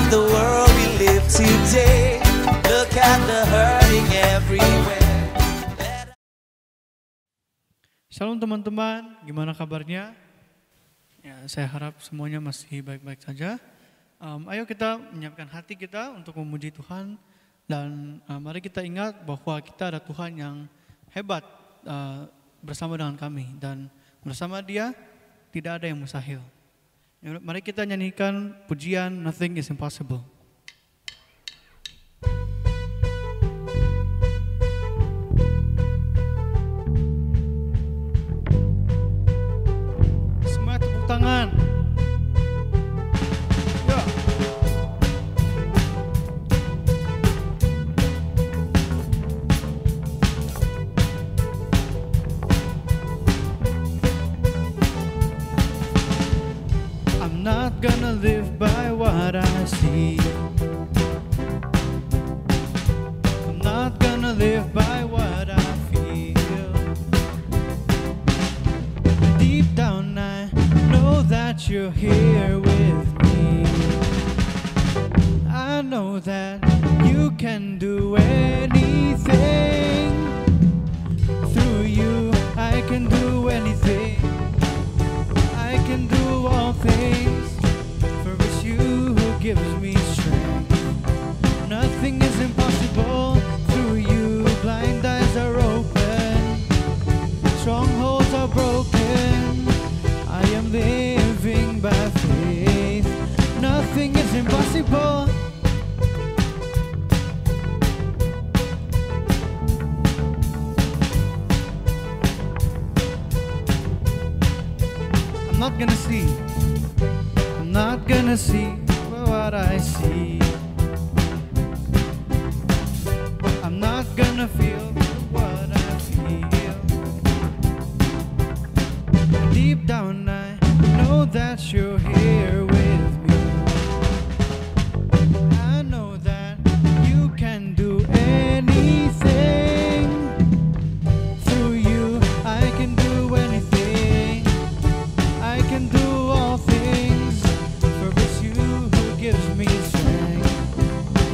at the world we live today. Look at the hurting everywhere. Shalom teman-teman, gimana kabarnya? Ya, saya harap semuanya masih baik-baik saja. Ayo kita menyiapkan hati kita untuk memuji Tuhan. Dan mari kita ingat bahwa kita ada Tuhan yang hebat bersama dengan kami. Dan bersama Dia tidak ada yang mustahil. Mari kita nyanyikan pujian Nothing is Impossible. Semua tepuk tangan. I'm not gonna live by what I see. I'm not gonna live by what I feel. Deep down I know that you're here with me. I know that you can do anything. Through you I can do anything. I can do all things, for it's you who gives me strength. Nothing is impossible through you. Blind eyes are open, strongholds are broken. I am living by faith. Nothing is impossible. I'm not gonna see what I see. I'm not gonna feel what I feel. Deep down I know that you're here with me. I know that you can do anything. Through you I can do anything. I can do all things, for it's you who gives me strength.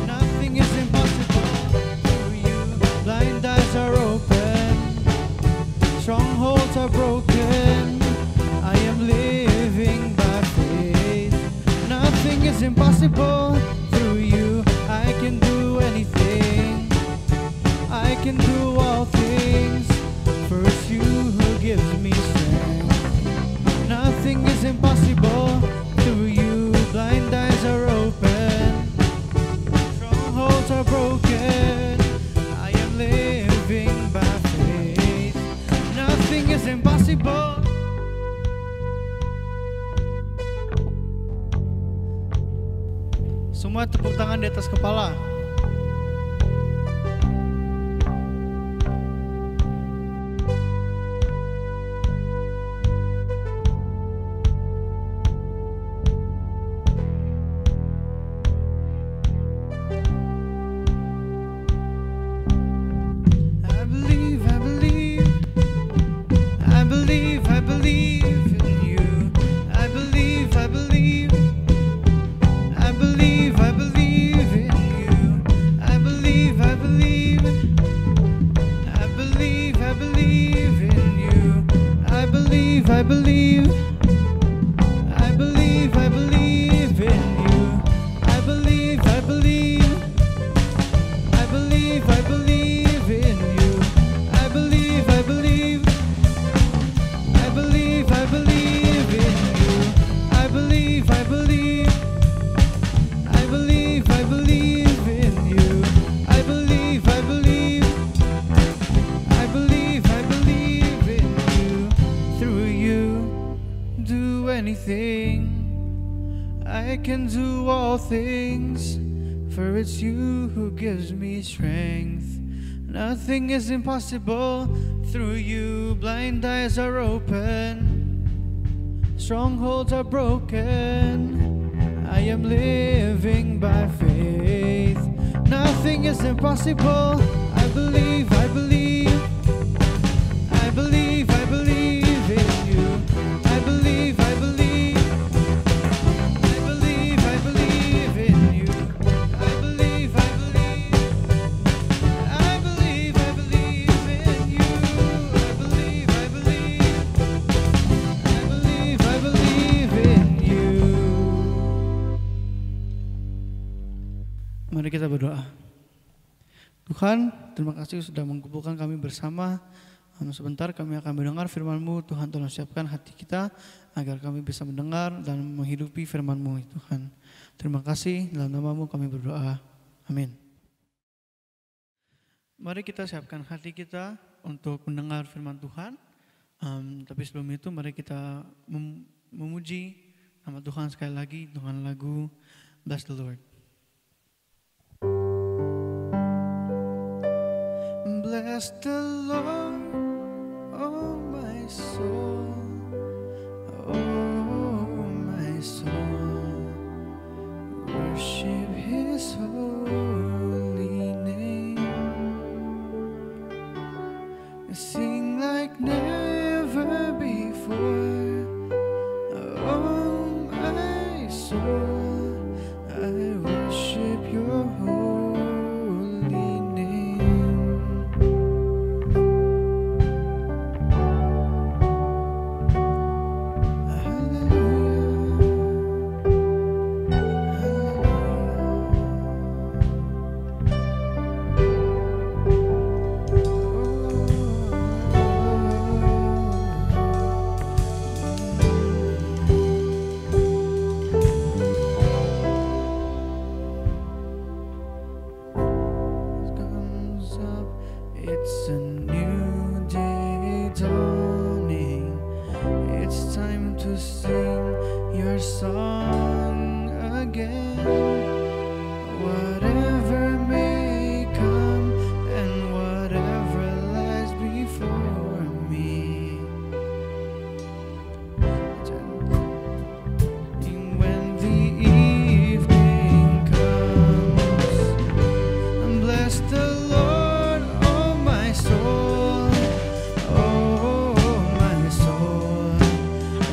Nothing is impossible through you. Blind eyes are open, strongholds are broken. I am living by faith. Nothing is impossible through you. I can do anything. I can do all things, for it's you who gives me strength. Nothing is impossible through you. Blind eyes are open, strongholds are broken. I am living by faith. Nothing is impossible. Semua tepuk tangan di atas kepala. I can do all things, for it's you who gives me strength. Nothing is impossible through you. Blind eyes are open, strongholds are broken. I am living by faith. Nothing is impossible. I believe, I believe, I believe, I believe in you. I believe, I believe, I believe, I believe in you. Mari kita berdoa. Tuhan, terima kasih sudah mengumpulkan kami bersama. Sebentar kami akan mendengar firman-Mu. Tuhan, tolong siapkan hati kita agar kami bisa mendengar dan menghidupi firman-Mu, Tuhan. Terima kasih, dalam nama-Mu kami berdoa. Amin. Mari kita siapkan hati kita untuk mendengar firman Tuhan. Tapi sebelum itu mari kita memuji nama Tuhan sekali lagi dengan lagu Bless the Lord. Bless the Lord, oh my soul, oh my soul, worship His holy name, sing like never before, oh my soul, I worship Your holy name. It's a new day dawning. It's time to sing Your song again. Whatever may come and whatever lies before me. When the evening comes, bless the Lord, oh my soul,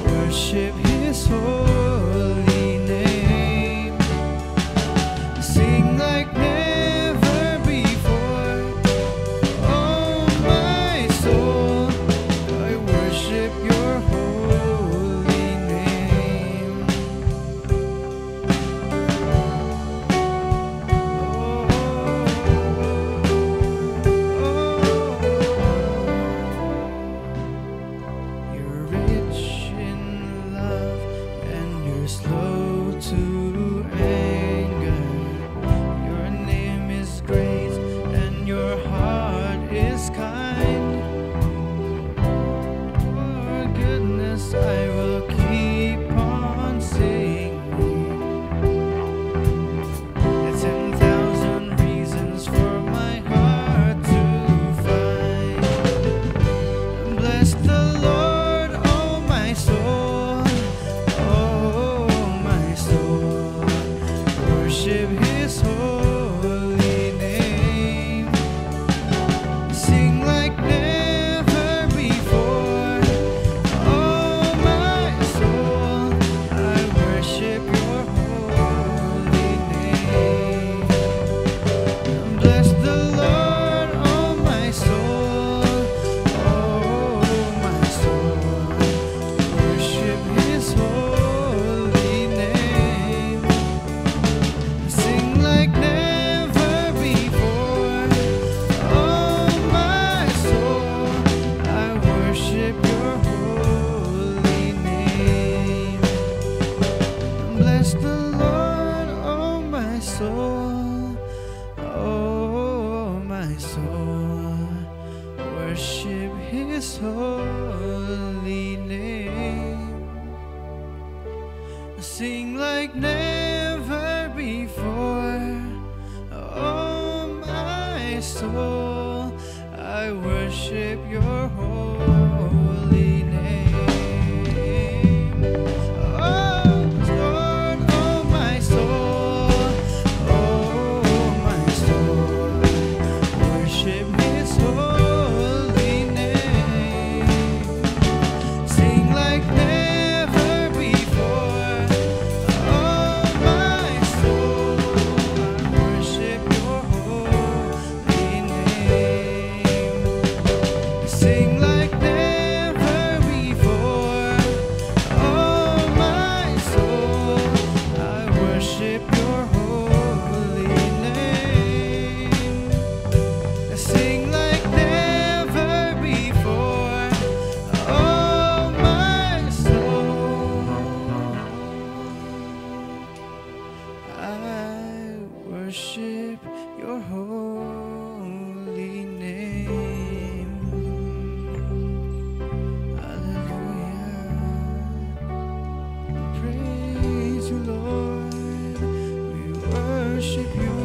worship His holy name. Sing like never before, oh my soul, I worship Your holy name. You're rich in love and You're slow to anger. Your name is great and Your heart is kind. For goodness I will keep on singing. 10,000 reasons for my heart to find. Bless the Lord, oh my soul, worship His holy name. Sing like never before, oh my soul, I worship Your holy name. Bless the Lord, oh my soul, worship His holy name. Sing like never before, oh my soul, I worship Your holy name. Bless the Lord, oh my soul, worship His holy name. Sing like never before, oh my soul, I worship Your holy name. Oh Lord, oh my soul, worship His holy name. Sing like never before, oh my soul, I worship Your holy name. Sing like worship your holy name. Hallelujah. Praise you, Lord. We worship you.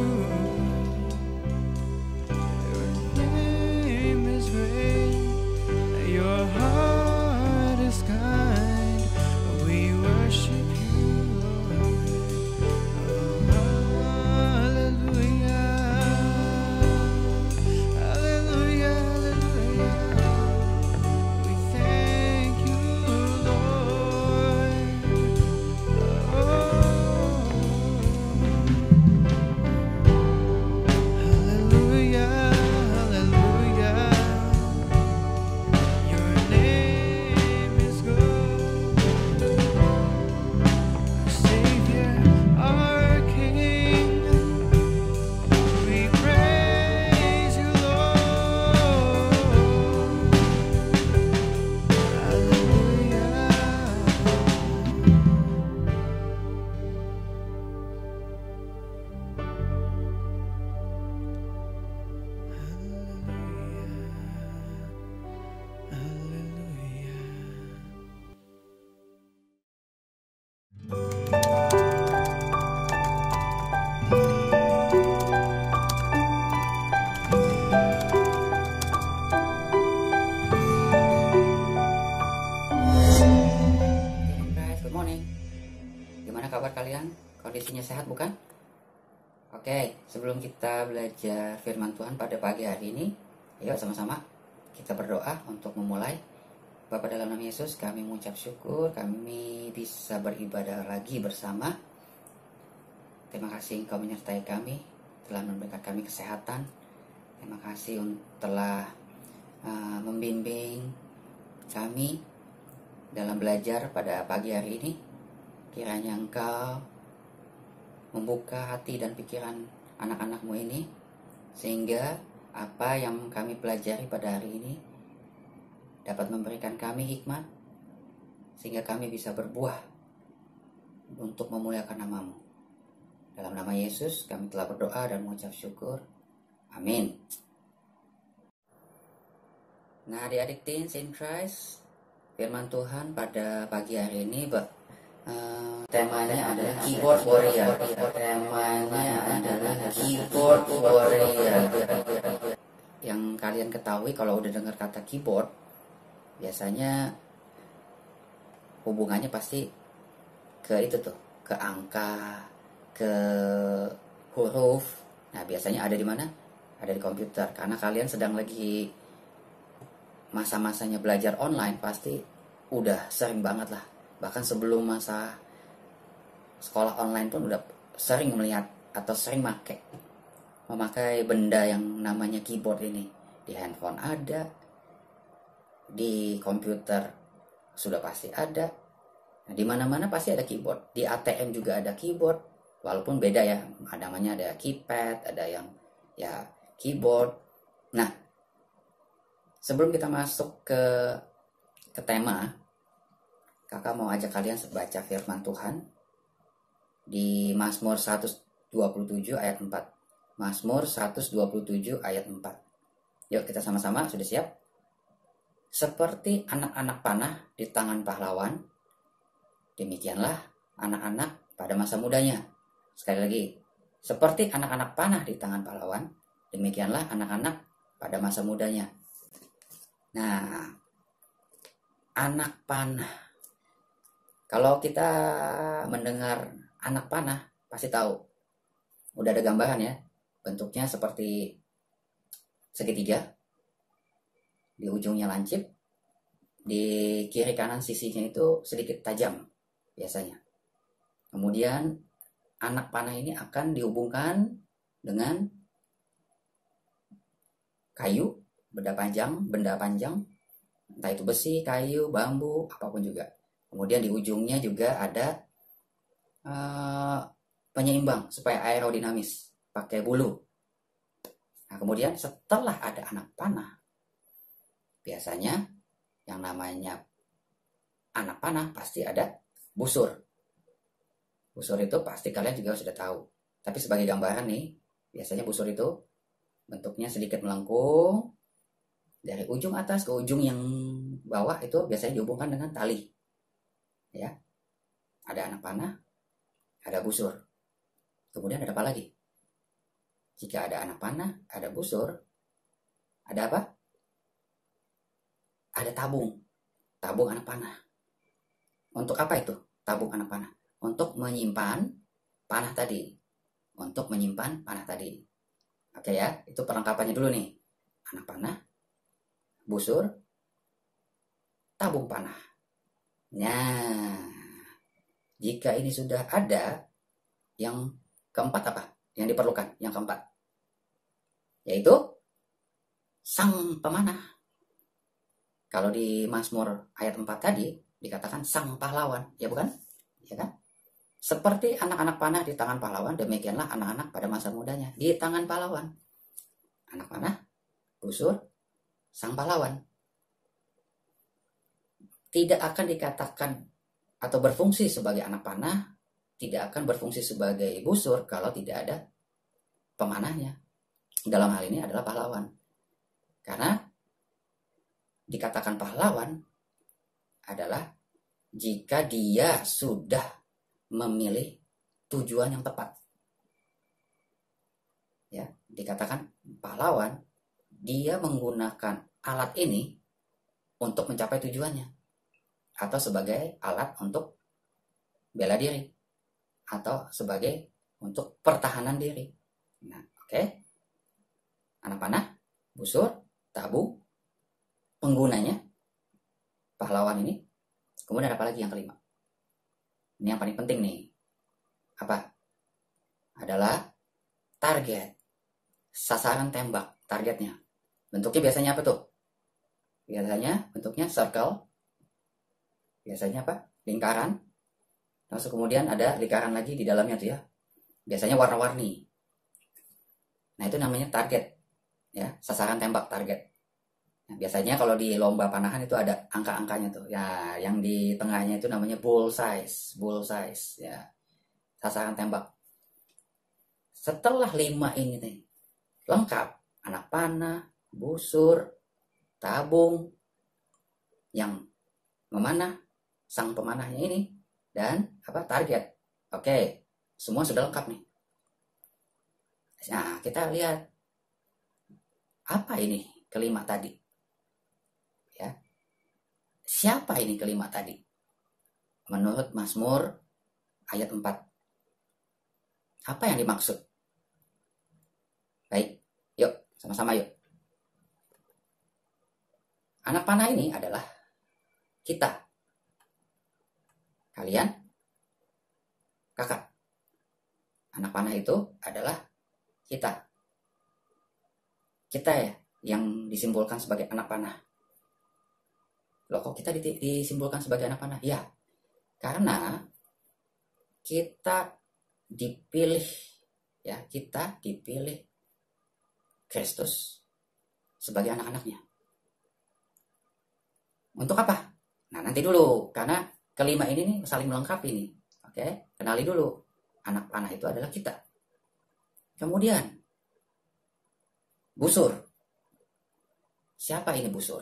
Your name is great. Your heart is kind. We worship you, Lord. Oh, hallelujah. Hallelujah, hallelujah. We thank you, Lord. Hallelujah, hallelujah. Your name is good. Our Savior, our King. We praise you, Lord. Hallelujah. Guys, good morning. Gimana kabar kalian? Kondisinya sehat bukan? Oke, sebelum kita belajar firman Tuhan pada pagi hari ini, ayo sama-sama kita berdoa untuk memulai. Bapa dalam nama Yesus, kami mengucap syukur kami bisa beribadah lagi bersama. Terima kasih Engkau menyertai kami, telah memberikan kami kesehatan. Terima kasih telah membimbing kami dalam belajar pada pagi hari ini. Kiranya Engkau membuka hati dan pikiran anak-anak-Mu ini, sehingga apa yang kami pelajari pada hari ini dapat memberikan kami hikmat, sehingga kami bisa berbuah untuk memuliakan nama-Mu. Dalam nama Yesus kami telah berdoa dan mengucap syukur. Amin. Nah, adik-adik teens in Christ, firman Tuhan pada pagi hari ini temanya adalah keyboard warrior. Temanya adalah keyboard warrior. Yang kalian ketahui kalau udah dengar kata keyboard, biasanya hubungannya pasti ke itu tuh, ke angka, ke huruf. Nah, biasanya ada di mana? Ada di komputer. Karena kalian sedang lagi masa-masanya belajar online, pasti udah sering banget lah. Bahkan sebelum masa sekolah online pun udah sering melihat atau sering memakai benda yang namanya keyboard ini. Di handphone ada, di komputer sudah pasti ada. Nah, di mana-mana pasti ada keyboard. Di ATM juga ada keyboard, walaupun beda ya. Namanya ada keypad, ada yang ya keyboard. Nah, sebelum kita masuk ke tema, kakak mau ajak kalian baca firman Tuhan di Mazmur 127 ayat 4. Mazmur 127 ayat 4. Yuk kita sama-sama, sudah siap? Seperti anak-anak panah di tangan pahlawan, demikianlah anak-anak pada masa mudanya. Sekali lagi, seperti anak-anak panah di tangan pahlawan, demikianlah anak-anak pada masa mudanya. Nah, anak panah. Kalau kita mendengar anak panah, pasti tahu. Udah ada gambaran ya. Bentuknya seperti segitiga. Di ujungnya lancip. Di kiri kanan sisinya itu sedikit tajam biasanya. Kemudian anak panah ini akan dihubungkan dengan kayu, benda panjang. Entah itu besi, kayu, bambu, apapun juga. Kemudian di ujungnya juga ada penyeimbang supaya aerodinamis, pakai bulu. Nah, kemudian setelah ada anak panah, biasanya yang namanya anak panah pasti ada busur. Busur itu pasti kalian juga sudah tahu. Tapi sebagai gambaran nih, Biasanya busur itu bentuknya sedikit melengkung. Dari ujung atas ke ujung yang bawah itu biasanya dihubungkan dengan tali. Ya. Ada anak panah, ada busur. Kemudian ada apa lagi? Jika ada anak panah, ada busur, ada apa? Ada tabung. Tabung anak panah. Untuk apa itu tabung anak panah? Untuk menyimpan panah tadi. Untuk menyimpan panah tadi. Oke ya, itu perlengkapannya dulu nih. Anak panah, busur, tabung panah. Nah, jika ini sudah ada, yang keempat apa? Yang diperlukan, yang keempat. Yaitu sang pemanah. Kalau di Mazmur ayat 4 tadi, dikatakan sang pahlawan, ya bukan? Ya kan? Seperti anak-anak panah di tangan pahlawan, demikianlah anak-anak pada masa mudanya di tangan pahlawan. Anak panah, busur, sang pahlawan. Tidak akan dikatakan atau berfungsi sebagai anak panah, tidak akan berfungsi sebagai busur kalau tidak ada pemanahnya. Dalam hal ini adalah pahlawan. Karena dikatakan pahlawan adalah jika dia sudah memilih tujuan yang tepat. Ya, dikatakan pahlawan, dia menggunakan alat ini untuk mencapai tujuannya, atau sebagai alat untuk bela diri, atau sebagai untuk pertahanan diri. Nah, oke. Anak panah, busur, tabung, penggunanya pahlawan ini. Kemudian apa lagi yang kelima? Ini yang paling penting nih. Apa? Adalah target. Sasaran tembak, targetnya. Bentuknya biasanya apa tuh? Biasanya bentuknya circle. Biasanya apa? Lingkaran. Terus kemudian ada lingkaran lagi di dalamnya tuh ya. Biasanya warna-warni. Nah, itu namanya target. Ya, sasaran tembak, target. Nah, biasanya kalau di lomba panahan itu ada angka-angkanya tuh. Ya, yang di tengahnya itu namanya bullseye, ya. Sasaran tembak. Setelah 5 ini nih lengkap, anak panah, busur, tabung, yang memanah, sang pemanahnya ini, dan apa? Target. Oke, semua sudah lengkap nih. Nah, kita lihat apa ini kelima tadi. Ya. Siapa ini kelima tadi? Menurut Mazmur ayat 4. Apa yang dimaksud? Baik, yuk, sama-sama yuk. Anak panah ini adalah kita. Kalian, kakak. Anak panah itu adalah kita. Kita ya, yang disimpulkan sebagai anak panah. Loh, kok kita disimpulkan sebagai anak panah? Ya, karena kita dipilih, ya, kita dipilih Kristus sebagai anak-anaknya. Untuk apa? Nah, nanti dulu, karena kelima ini nih saling melengkapi nih. Oke, kenali dulu. Anak panah itu adalah kita. Kemudian, busur. Siapa ini busur?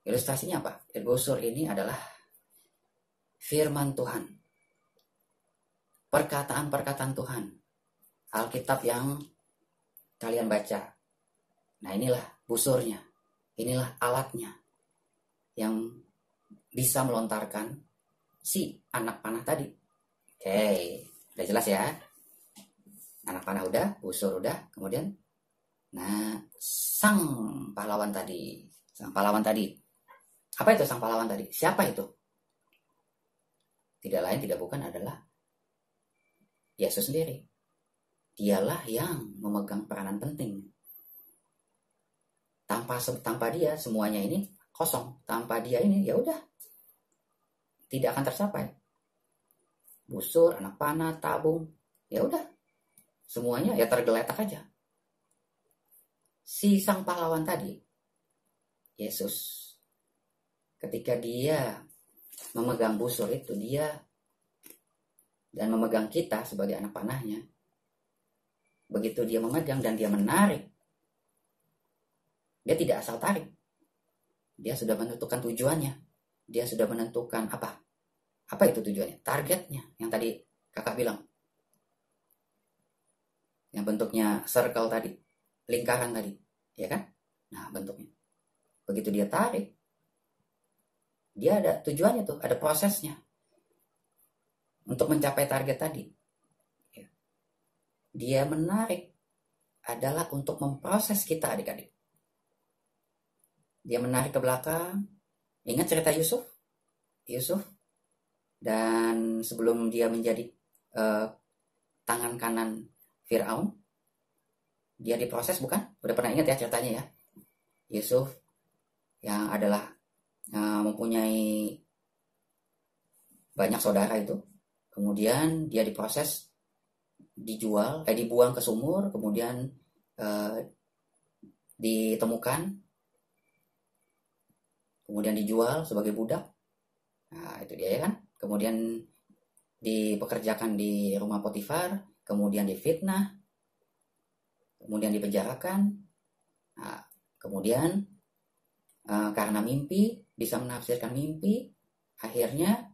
Ilustrasinya apa? Busur ini adalah firman Tuhan. Perkataan-perkataan Tuhan. Alkitab yang kalian baca. Nah, inilah busurnya. Inilah alatnya yang bisa melontarkan si anak panah tadi. Oke, udah jelas ya? Anak panah udah, busur udah, kemudian nah, sang pahlawan tadi. Sang pahlawan tadi. Apa itu sang pahlawan tadi? Siapa itu? Tidak lain, tidak bukan adalah Yesus sendiri. Dialah yang memegang peranan penting. Tanpa dia semuanya ini kosong. Tanpa dia ini ya udah tidak akan tercapai. Busur, anak panah, tabung, ya udah semuanya ya tergeletak aja. Si sang pahlawan tadi, Yesus, ketika dia memegang busur itu, dia dan memegang kita sebagai anak panahnya, begitu dia memegang dan dia menarik, dia tidak asal tarik. Dia sudah menentukan tujuannya. Dia sudah menentukan apa? Apa itu tujuannya? Targetnya yang tadi kakak bilang. Yang bentuknya circle tadi, lingkaran tadi, ya kan? Nah, bentuknya. Begitu dia tarik, dia ada tujuannya tuh, ada prosesnya untuk mencapai target tadi. Dia menarik adalah untuk memproses kita, adik-adik. Dia menarik ke belakang. Ingat cerita Yusuf? Dan sebelum dia menjadi tangan kanan Fir'aun, dia diproses, bukan? Udah pernah ingat ya ceritanya ya? Yusuf yang adalah mempunyai banyak saudara itu, kemudian dia diproses, dibuang ke sumur, kemudian ditemukan, kemudian dijual sebagai budak. Nah, itu dia ya kan? Kemudian dipekerjakan di rumah Potifar, kemudian difitnah, kemudian dipenjarakan. Nah, kemudian karena mimpi, bisa menafsirkan mimpi, akhirnya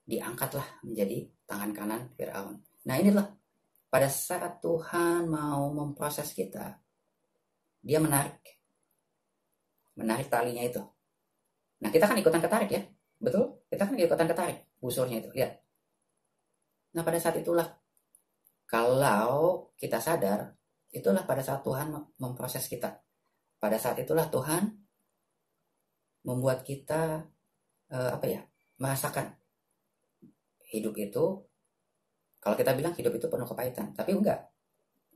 diangkatlah menjadi tangan kanan Fir'aun. Nah, inilah pada saat Tuhan mau memproses kita, dia menarik talinya itu. Nah, kita kan ikutan ketarik ya, betul? Kita kan ikutan ketarik busurnya itu, lihat. Nah, pada saat itulah, kalau kita sadar, itulah pada saat Tuhan memproses kita. Pada saat itulah Tuhan membuat kita merasakan hidup itu. Kalau kita bilang hidup itu penuh kepahitan, tapi enggak.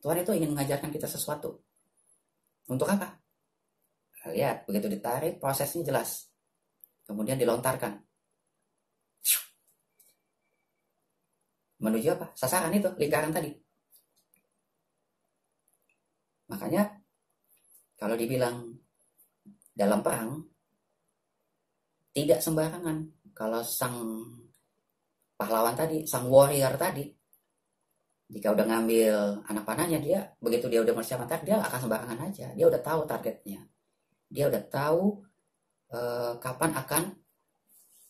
Tuhan itu ingin mengajarkan kita sesuatu. Untuk apa? Lihat, begitu ditarik, prosesnya jelas. Kemudian dilontarkan. Menuju apa? Sasaran itu, lingkaran tadi. Makanya, kalau dibilang dalam perang, tidak sembarangan. Kalau sang pahlawan tadi, sang warrior tadi, jika udah ngambil anak panahnya, dia begitu dia udah persiapan target, dia akan sembarangan aja. Dia udah tahu targetnya. Dia udah tahu kapan akan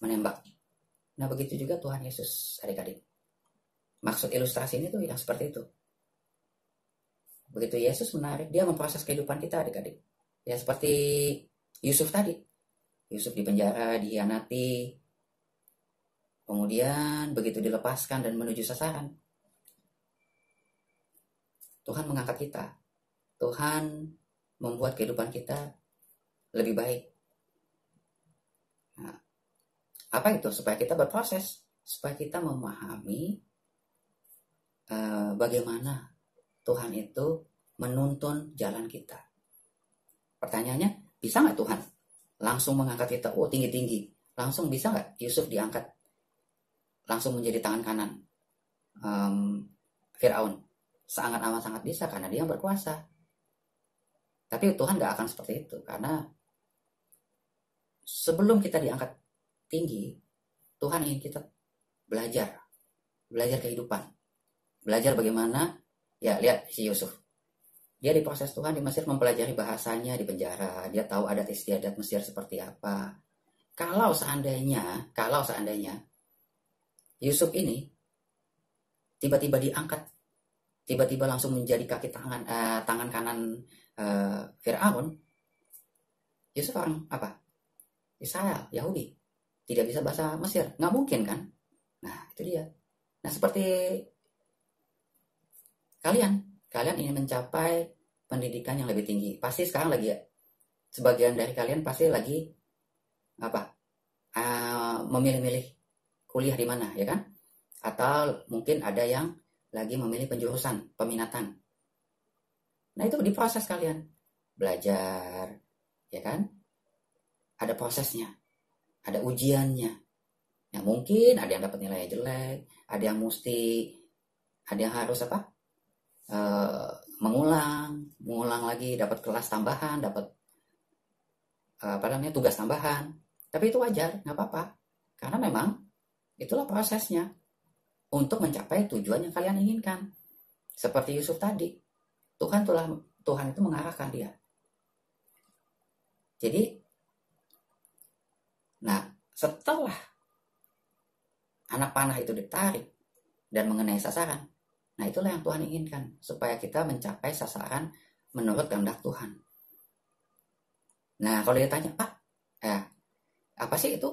menembak. Nah, begitu juga Tuhan Yesus, adik-adik. Maksud ilustrasi ini tuh yang seperti itu. Begitu Yesus menarik, dia memproses kehidupan kita, adik-adik. Ya seperti Yusuf tadi. Yusuf di penjara, dihianati. Kemudian begitu dilepaskan dan menuju sasaran, Tuhan mengangkat kita. Tuhan membuat kehidupan kita lebih baik. Nah, apa itu? Supaya kita berproses. Supaya kita memahami bagaimana Tuhan itu menuntun jalan kita. Pertanyaannya, bisa nggak Tuhan langsung mengangkat kita? Oh, tinggi-tinggi. Langsung bisa nggak Yusuf diangkat? Langsung menjadi tangan kanan Fir'aun? Sangat amat sangat bisa, karena dia yang berkuasa. Tapi Tuhan nggak akan seperti itu. Karena sebelum kita diangkat tinggi, Tuhan ingin kita belajar kehidupan. Belajar bagaimana, ya lihat si Yusuf. Dia diproses Tuhan di Mesir, mempelajari bahasanya di penjara. Dia tahu adat istiadat Mesir seperti apa. Kalau seandainya Yusuf ini tiba-tiba diangkat, tiba-tiba langsung menjadi tangan kanan Fir'aun, Yusuf orang apa? Israel, Yahudi. Tidak bisa bahasa Mesir, nggak mungkin kan? Nah, itu dia. Nah, seperti kalian ingin mencapai pendidikan yang lebih tinggi. Pasti sekarang lagi, sebagian dari kalian pasti lagi memilih-milih kuliah di mana, ya kan? Atau mungkin ada yang lagi memilih penjurusan, peminatan. Nah, itu diproses kalian. Belajar, ya kan? Ada prosesnya, ada ujiannya. Ya mungkin ada yang dapat nilai jelek, ada yang harus mengulang lagi, dapat kelas tambahan, dapat tugas tambahan. Tapi itu wajar, nggak apa-apa, karena memang itulah prosesnya untuk mencapai tujuan yang kalian inginkan. Seperti Yusuf tadi, Tuhan itu mengarahkan dia. Jadi, nah setelah anak panah itu ditarik dan mengenai sasaran, nah itulah yang Tuhan inginkan, supaya kita mencapai sasaran menurut kehendak Tuhan. Nah kalau dia tanya, Pak, apa sih itu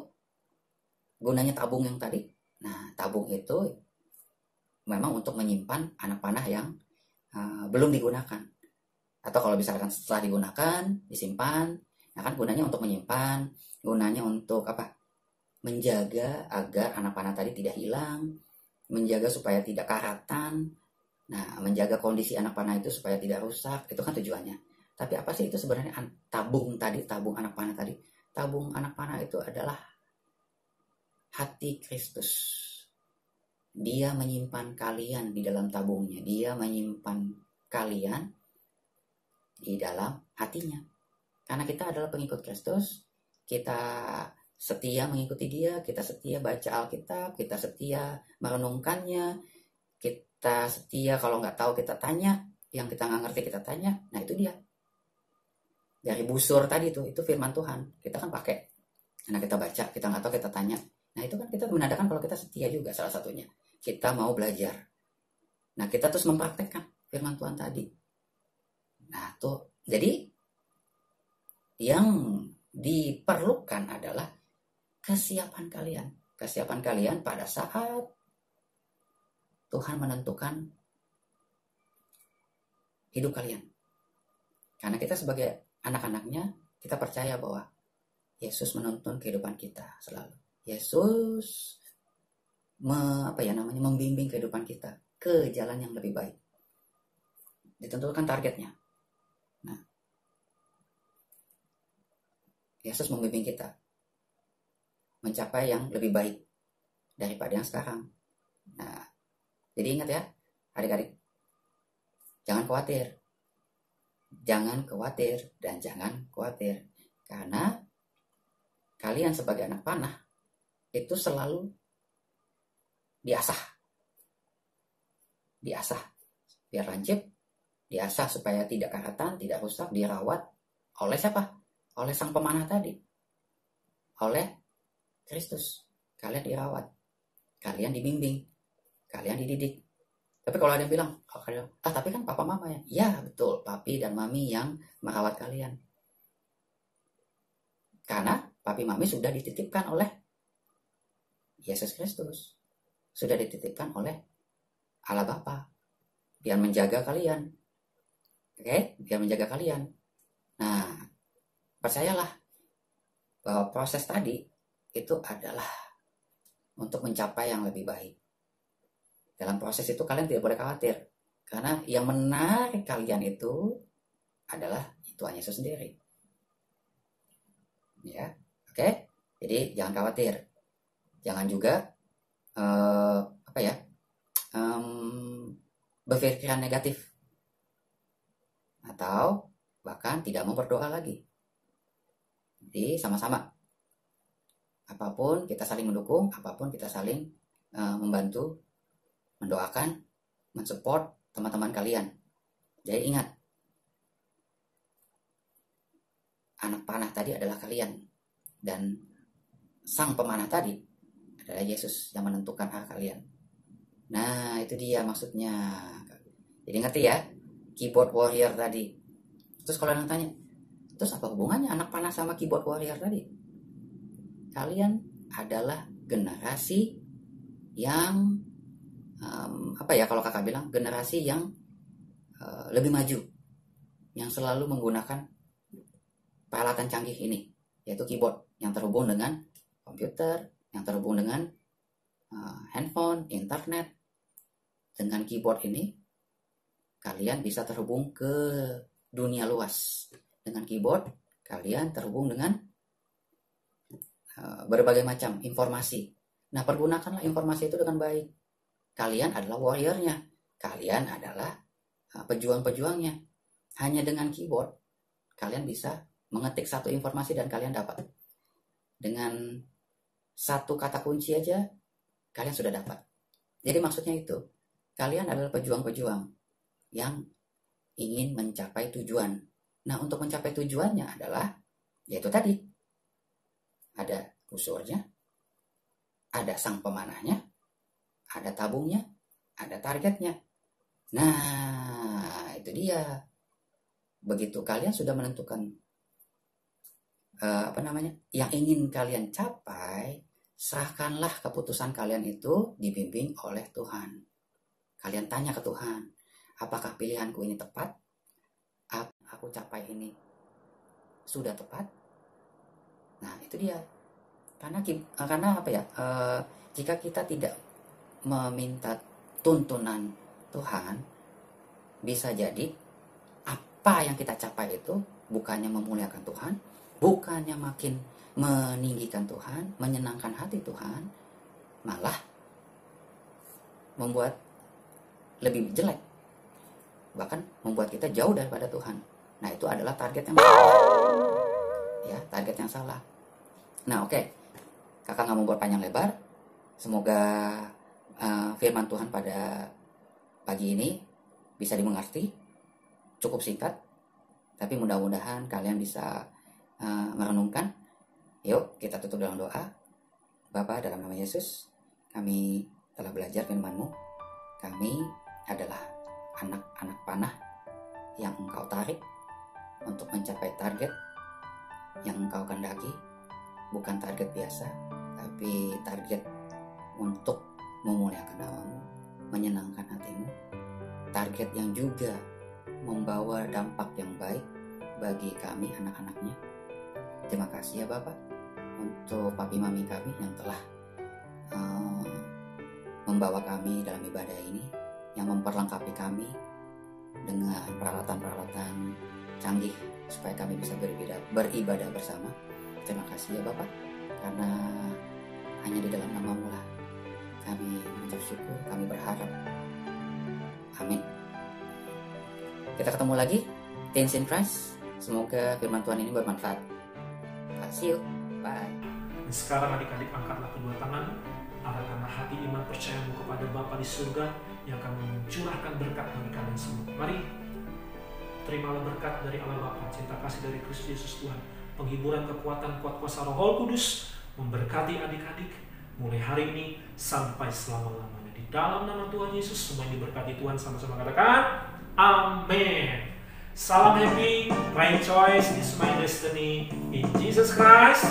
gunanya tabung yang tadi? Nah tabung itu memang untuk menyimpan anak panah yang belum digunakan. Atau kalau misalkan setelah digunakan, disimpan, nah kan gunanya untuk menyimpan, gunanya untuk apa? Menjaga agar anak panah tadi tidak hilang, menjaga supaya tidak karatan, nah menjaga kondisi anak panah itu supaya tidak rusak, itu kan tujuannya. Tapi apa sih itu sebenarnya tabung anak panah tadi? Tabung anak panah itu adalah hati Kristus. Dia menyimpan kalian di dalam tabungnya, dia menyimpan kalian di dalam hatinya. Karena kita adalah pengikut Kristus, kita setia mengikuti dia, kita setia baca Alkitab, kita setia merenungkannya, kita setia kalau nggak tahu kita tanya, yang kita nggak ngerti kita tanya. Nah itu dia. Dari busur tadi itu firman Tuhan. Kita kan pakai, karena kita baca, kita nggak tahu kita tanya. Nah itu kan kita menandakan kalau kita setia juga salah satunya. Kita mau belajar. Nah kita terus mempraktekkan firman Tuhan tadi. Nah tuh, jadi yang diperlukan adalah kesiapan kalian. Kesiapan kalian pada saat Tuhan menentukan hidup kalian. Karena kita sebagai anak-anaknya, kita percaya bahwa Yesus menuntun kehidupan kita selalu. Yesus membimbing kehidupan kita ke jalan yang lebih baik. Ditentukan targetnya. Nah, Yesus membimbing kita mencapai yang lebih baik daripada yang sekarang. Nah, jadi ingat ya, adik-adik, jangan khawatir. Jangan khawatir dan jangan khawatir. Karena kalian sebagai anak panah itu selalu diasah biar lancip, diasah supaya tidak karatan, tidak rusak, dirawat oleh siapa? Oleh sang pemanah tadi, oleh Kristus. Kalian dirawat, kalian dibimbing, kalian dididik. Tapi kalau ada yang bilang, tapi kan papa mama ya. Ya betul, papi dan mami yang merawat kalian. Karena papi mami sudah dititipkan oleh Yesus Kristus, sudah dititipkan oleh Allah Bapa, biar menjaga kalian. Oke, biar menjaga kalian. Nah, percayalah bahwa proses tadi itu adalah untuk mencapai yang lebih baik. Dalam proses itu kalian tidak boleh khawatir, karena yang menarik kalian itu adalah Tuhan Yesus sendiri. Ya, oke. Jadi jangan khawatir, jangan juga berpikiran negatif atau bahkan tidak mau berdoa lagi. Jadi sama-sama, apapun kita saling mendukung, apapun kita saling membantu, mendoakan, mensupport teman-teman kalian. Jadi ingat, anak panah tadi adalah kalian, dan sang pemanah tadi adalah Yesus yang menentukan arah kalian. Nah itu dia maksudnya. Jadi ngerti ya, keyboard warrior tadi. Terus kalau yang tanya, terus apa hubungannya anak panah sama keyboard warrior tadi? Kalian adalah generasi yang kalau kakak bilang, generasi yang lebih maju, yang selalu menggunakan peralatan canggih ini, yaitu keyboard yang terhubung dengan komputer, yang terhubung dengan handphone, internet. Dengan keyboard ini kalian bisa terhubung ke dunia luas. Dengan keyboard kalian terhubung dengan berbagai macam informasi. Nah, pergunakanlah informasi itu dengan baik. Kalian adalah warriornya, kalian adalah pejuang-pejuangnya. Hanya dengan keyboard kalian bisa mengetik satu informasi dan kalian dapat. Dengan satu kata kunci aja kalian sudah dapat. Jadi maksudnya itu, kalian adalah pejuang-pejuang yang ingin mencapai tujuan. Nah, untuk mencapai tujuannya adalah yaitu tadi, ada busurnya, ada sang pemanahnya, ada tabungnya, ada targetnya. Nah, itu dia. Begitu kalian sudah menentukan yang ingin kalian capai, serahkanlah keputusan kalian itu dibimbing oleh Tuhan. Kalian tanya ke Tuhan, apakah pilihanku ini tepat? Aku capai ini sudah tepat? Nah, itu dia. Karena jika kita tidak meminta tuntunan Tuhan, bisa jadi apa yang kita capai itu bukannya memuliakan Tuhan, bukannya makin meninggikan Tuhan, menyenangkan hati Tuhan, malah membuat lebih jelek, bahkan membuat kita jauh daripada Tuhan. Nah, itu adalah target yang salah. Ya, target yang salah. Nah, oke. Kakak nggak mau buat panjang lebar. Semoga firman Tuhan pada pagi ini bisa dimengerti. Cukup singkat, tapi mudah-mudahan kalian bisa merenungkan. Yuk, kita tutup dalam doa. Bapa, dalam nama Yesus, kami telah belajar firman-Mu. Kami adalah anak-anak panah yang Engkau tarik untuk mencapai target yang Engkau kehendaki. Bukan target biasa, tapi target untuk memuliakan nama-Mu, menyenangkan hati-Mu. Target yang juga membawa dampak yang baik bagi kami anak-anaknya. Terima kasih ya Bapak untuk papi mami kami yang telah membawa kami dalam ibadah ini, yang memperlengkapi kami dengan peralatan-peralatan canggih supaya kami bisa beribadah bersama. Terima kasih ya Bapak, karena hanya di dalam nama-Mu lah kami mengucap syukur, kami berharap. Amin. Kita ketemu lagi, Teens in Christ. Semoga firman Tuhan ini bermanfaat. See you, bye. Dan sekarang adik-adik angkatlah kedua tangan, arahkanlah hati iman percayamu kepada Bapa di surga yang akan mencurahkan berkat bagi kalian semua. Mari, terimalah berkat dari Allah Bapa, cinta kasih dari Kristus Yesus Tuhan, penghiburan, kekuatan, kuat kuasa Roh Kudus memberkati adik-adik mulai hari ini sampai selama-lamanya. Di dalam nama Tuhan Yesus, semua yang diberkati Tuhan, sama-sama katakan amin. Salam happy, right choice is my destiny. In Jesus Christ,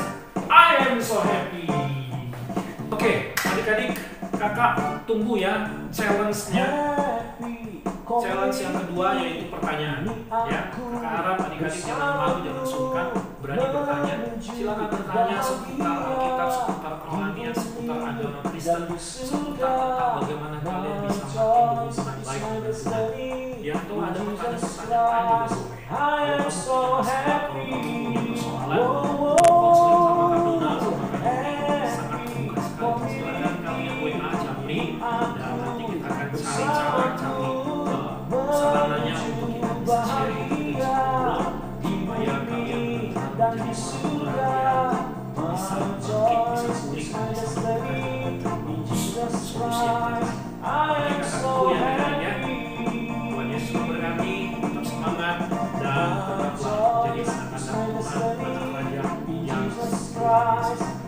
I am so happy. Oke, adik-adik, kakak tunggu ya challenge-nya. Challenge yang kedua yaitu pertanyaan. Ya, kakak harap adik-adik jangan malu, jangan sungkan, berani bertanya. Silakan bertanya seputar Alkitab, seputar kerohanian, seputar agama Kristen, seputar tentang bagaimana kalian bisa makin berhubungan baik dengan Tuhan. Ya, atau ada pertanyaan-pertanyaan lain juga boleh. Kalau kamu punya masalah, kalau kamu punya persoalan, konseling sama Kak Donald, sama Kak Doni, sangat terbuka sekali. Silakan kalian WA Jamri, dan nanti kita akan cari cara, cari sarananya untuk kita bisa sharing, kita bisa ngobrol, supaya kalian benar-benar menjadi orang-orang yang bisa bangkit, bisa pulih, bisa menemukan solusi yang terbaik. Oke, kakak tunggu ya adik-adik ya. Tuhan Yesus memberkati, tetap semangat, dan tetaplah jadi anak-anak Tuhan, anak raja yang luar biasa.